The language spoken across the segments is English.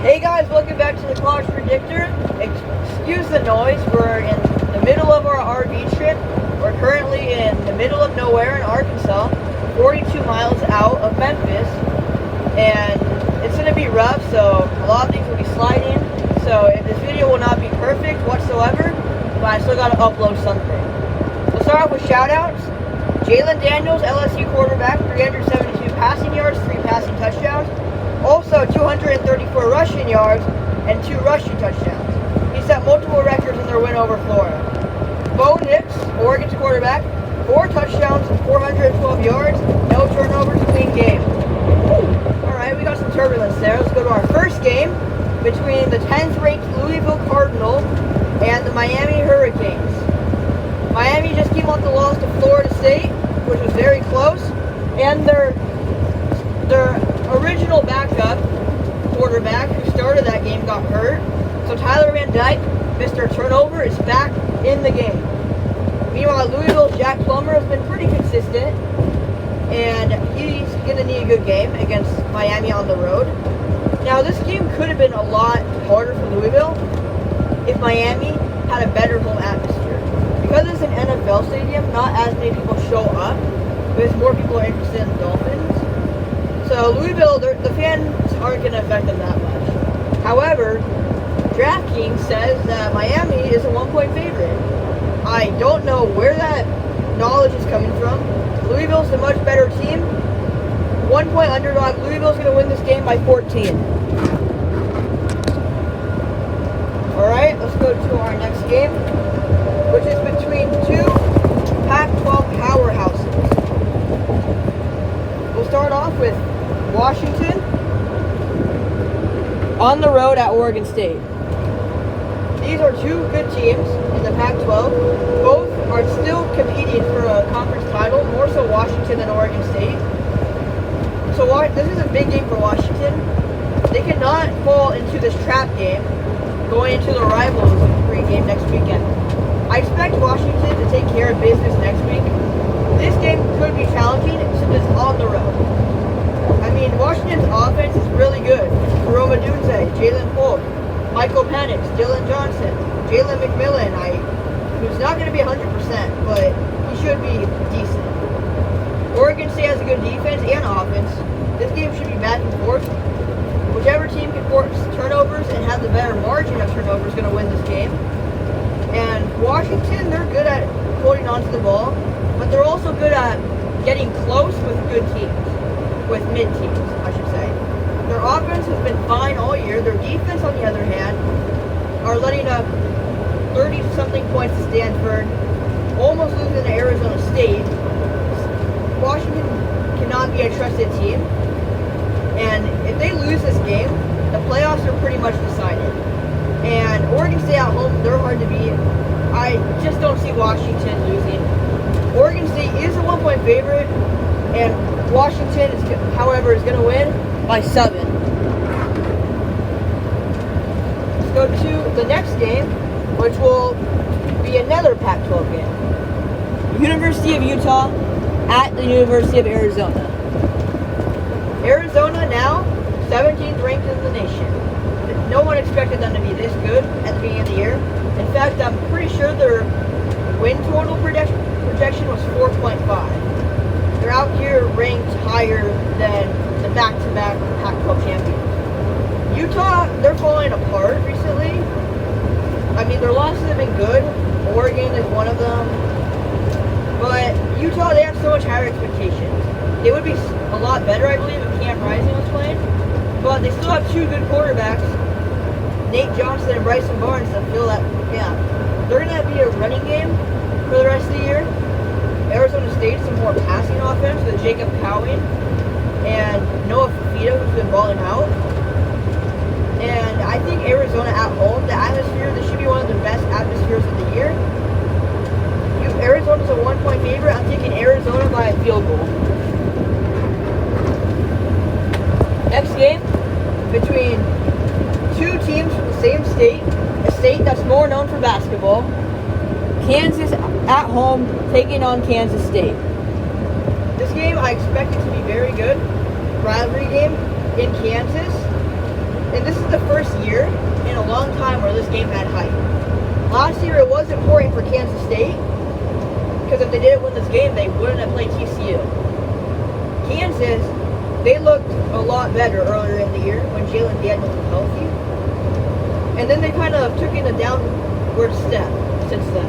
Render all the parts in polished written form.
Hey guys, welcome back to the College Predictor. Excuse the noise, we're in the middle of our RV trip. We're currently in the middle of nowhere in Arkansas, 42 miles out of Memphis. And it's going to be rough, so a lot of things will be sliding. So this video will not be perfect whatsoever, but I still got to upload something. We'll start off with shout-outs. Jalen Daniels, LSU quarterback, 372 passing yards, 3 passing touchdowns. Also 234 rushing yards and 2 rushing touchdowns. He set multiple records in their win over Florida. Bo Nix, Oregon's quarterback, 4 touchdowns, 412 yards, no turnovers, clean game. Alright, we got some turbulence there. Let's go to our first game between the 10th ranked Louisville Cardinals and the Miami Hurricanes. Miami just came off the loss to Florida State, which was very close, and their original backup quarterback who started that game got hurt. So Tyler Van Dyke, Mr. Turnover, is back in the game. Meanwhile, Louisville's Jack Plummer has been pretty consistent, and he's going to need a good game against Miami on the road. Now, this game could have been a lot harder for Louisville if Miami had a better home atmosphere. Because it's an NFL stadium, not as many people show up, because more people are interested in the Dolphins. So Louisville, the fans aren't going to affect them that much. However, DraftKings says that Miami is a 1-point favorite. I don't know where that knowledge is coming from. Louisville's a much better team. 1-point underdog. Louisville's going to win this game by 14. Alright, let's go to our next game, which is between two Pac-12 powerhouses. We'll start off with Washington on the road at Oregon State. These are two good teams in the Pac-12. Both are still competing for a conference title, more so Washington than Oregon State. So this is a big game for Washington. They cannot fall into this trap game going into the rivalry game next weekend. I expect Washington to take care of business next week. This game could be challenging since it's on the road. I mean, Washington's offense is really good. Jerome Adunze, Jalen Polk, Michael Penix, Dylan Johnson, Jalen McMillan, who's not going to be 100%, but he should be decent. Oregon State has a good defense and offense. This game should be back and forth. Whichever team can force turnovers and have the better margin of turnovers is going to win this game. And Washington, they're good at holding on to the ball, but they're also good at getting close with good teams, with mid-teams, I should say. Their offense has been fine all year. Their defense, on the other hand, are letting up 30-something points to Stanford, almost losing to Arizona State. Washington cannot be a trusted team, and if they lose this game, the playoffs are pretty much decided. And Oregon State at home, they're hard to beat. I just don't see Washington losing. Oregon State is a 1-point favorite, and Washington, however, is going to win by 7. Let's go to the next game, which will be another Pac-12 game. University of Utah at the University of Arizona. Arizona now 17th ranked in the nation. No one expected them to be this good at the beginning of the year. In fact, I'm pretty sure their win total projection was 4.5. They're out here ranked higher than the back-to-back Pac-12 champions. Utah, they're falling apart recently. I mean, their losses have been good. Oregon is one of them. But Utah, they have so much higher expectations. They would be a lot better, I believe, if Cam Rising was playing. But they still have 2 good quarterbacks, Nate Johnson and Bryson Barnes, that feel that, they're going to be a running game for the rest of the year. Arizona State, some more passing offense with Jacob Cowing and Noah Fafita, who's been balling out. And I think Arizona at home, the atmosphere, this should be one of the best atmospheres of the year. Arizona's a 1-point favorite. I'm taking Arizona by a field goal. Next game, between 2 teams from the same state, a state that's more known for basketball. Kansas at home taking on Kansas State. This game I expect it to be very good. Rivalry game in Kansas. And this is the first long time where this game had hype. Last year it was important for Kansas State, because if they didn't win this game, they wouldn't have played TCU. Kansas, they looked a lot better earlier in the year when Jalen Daniels was healthy. And then they kind of took in a downward step since then.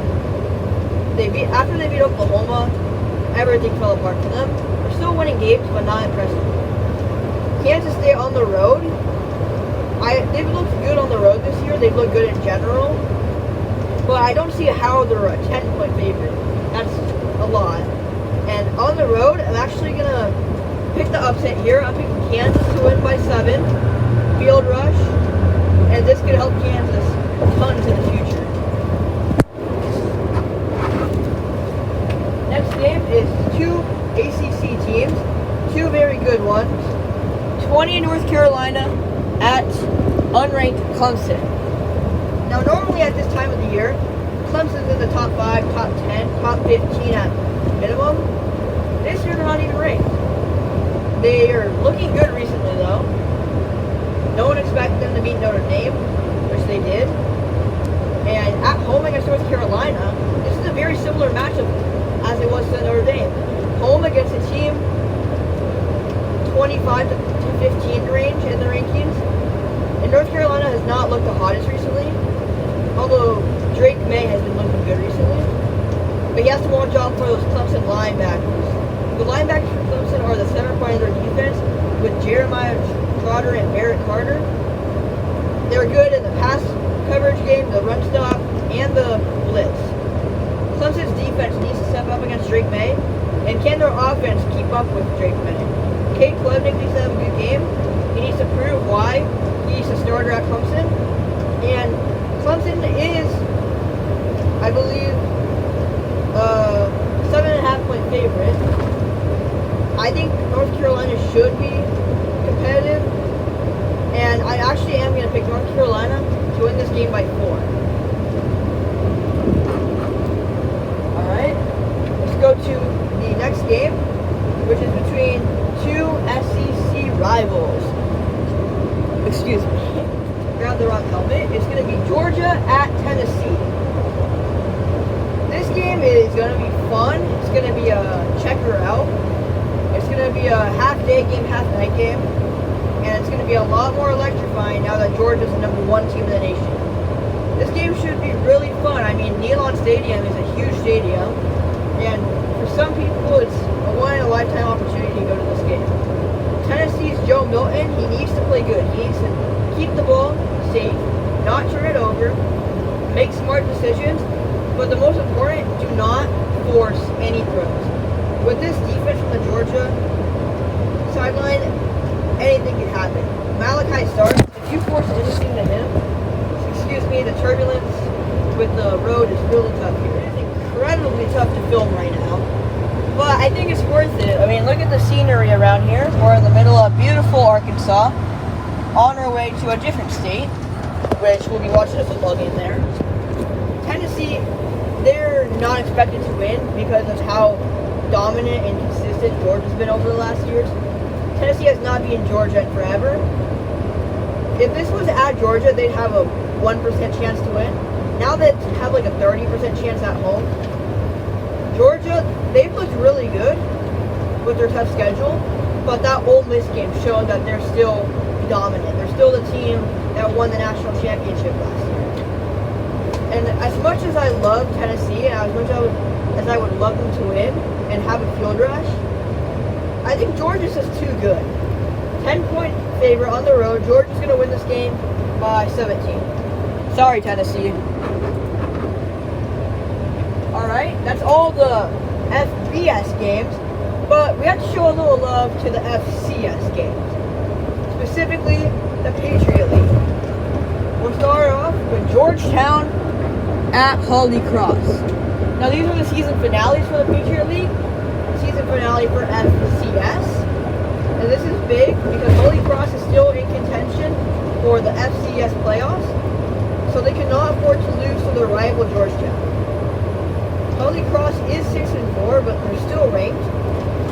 After they beat Oklahoma, everything fell apart for them. They're still winning games, but not impressive. Kansas State on the road, they've looked good on the road this year. They've looked good in general. But I don't see how they're a 10-point favorite. That's a lot. And on the road, I'm actually going to pick the upset here. I'm picking Kansas to win by 7. Field rush. And this could help Kansas tons in the future. Next game is 2 ACC teams. 2 very good ones. 20 North Carolina at unranked Clemson. Now, normally at this time of the year, Clemson's in the top 5, top 10, top 15 at minimum. This year, they're not even ranked. They are looking good recently, though. No one expected them to beat Notre Dame, which they did. And at home against North Carolina, this is a very similar matchup as it was to Notre Dame. Home against a team 25 to 15 range in the rankings. And North Carolina has not looked the hottest recently, although Drake May has been looking good recently. But he has to watch out for those Clemson linebackers. The linebackers for Clemson are the center part of their defense with Jeremiah Trotter and Barrett Carter. They're good in the pass coverage game, the run stop, and the blitz. Clemson's defense needs to step up against Drake May, and can their offense keep up with Drake May? Cade Klubnik needs to have a good game. He needs to prove why he's a starter at Clemson. And Clemson is, I believe, 7.5-point favorite. I think North Carolina should be competitive. And I actually am going to pick North Carolina to win this game by 4. Alright, let's go to the next game, which is between 2 SEC rivals. Excuse me. Grab the wrong helmet. It's going to be Georgia at Tennessee. This game is going to be fun. It's going to be a checker out. It's going to be a half-day game, half-night game. And it's going to be a lot more electrifying now that Georgia's the number 1 team in the nation. This game should be really fun. I mean, Neyland Stadium is a huge stadium. And for some people, it's a one-in-a-lifetime opportunity to go to this game. Tennessee's Joe Milton, he needs to play good. He needs to keep the ball safe, not turn it over, make smart decisions, but the most important, do not force any throws. With this defense from the Georgia sideline, anything can happen. Malachi Starks, if you force anything to him, excuse me, the turbulence with the road is really tough here. It is incredibly tough to film right now, but I think it's worth it. I mean, look at the scenery around here. We're in the middle of beautiful Arkansas, on our way to a different state, which we'll be watching a football game there. Tennessee, they're not expected to win because of how dominant and consistent Georgia's been over the last years. Tennessee has not beaten Georgia in forever. If this was at Georgia, they'd have a 1% chance to win. Now they have like a 30% chance at home. Georgia, they've looked really good with their tough schedule, but that Ole Miss game showed that they're still dominant. They're still the team that won the national championship last year. And as much as I love Tennessee, and as much as I would love them to win and have a field rush, I think Georgia's just too good. 10-point favorite on the road. Georgia's going to win this game by 17. Sorry, Tennessee. Alright, that's all the FBS games, but we have to show a little love to the FCS games. Specifically, the Patriot League. We'll start off with Georgetown at Holy Cross. Now, these are the season finales for the Patriot League. Season finale for FCS. And this is big because Holy Cross is still in contention for the FCS playoffs. So they cannot afford to lose to their rival Georgetown. Holy Cross is 6-4, but they're still ranked.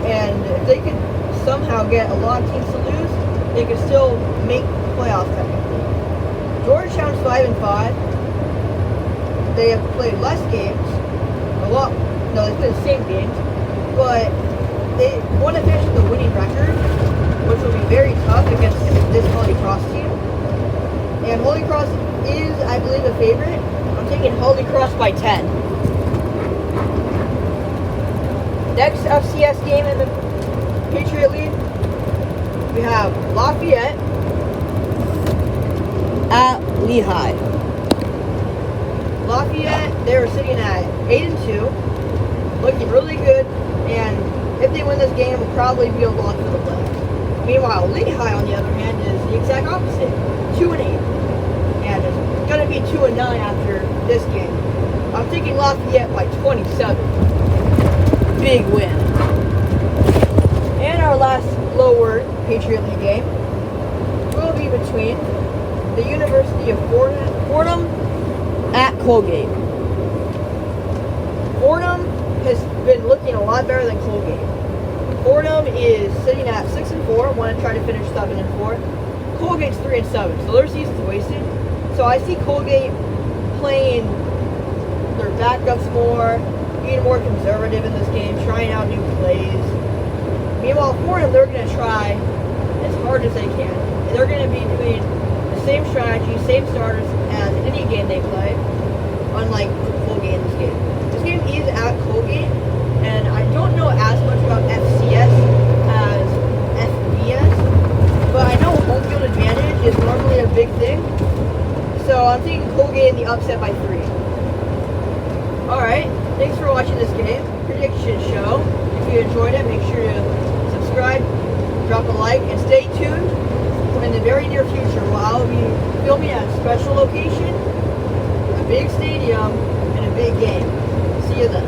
And if they could somehow get a lot of teams to lose, they could still make the playoffs technically. Georgetown's 5-5. They have played less games. No, they played the same games, but they want to finish with a winning record, which will be very tough against this Holy Cross team. And Holy Cross is, I believe, a favorite. I'm taking Holy Cross by 10. Next FCS game in the Patriot League, we have Lafayette at Lehigh. Lafayette, they were sitting at 8-2, looking really good, and if they win this game, will probably be a lock for the playoffs. Meanwhile, Lehigh, on the other hand, is the exact opposite, 2-8, and it's going to be 2-9 after this game. I'm taking Lafayette by 27. Big win. And our last lower Patriot League game will be between the University of Fordham at Colgate. Fordham has been looking a lot better than Colgate. Fordham is sitting at 6-4, want to try to finish 7-4. Colgate's 3-7, so their season's wasted. So I see Colgate playing their backups more, being more conservative in this game, trying out new plays. Meanwhile, Fordham, they're going to try as hard as they can. They're going to be doing the same strategy, same starters as any game they play, unlike Colgate in this game. This game is at Colgate, and I don't know as much about FCS as FBS, but I know home field advantage is normally a big thing. So I'm taking Colgate in the upset by 3. Alright, thanks for watching this game prediction show. If you enjoyed it, make sure to subscribe, drop a like, and stay tuned. In the very near future, where I'll be filming at a special location, a big stadium, and a big game. See you then.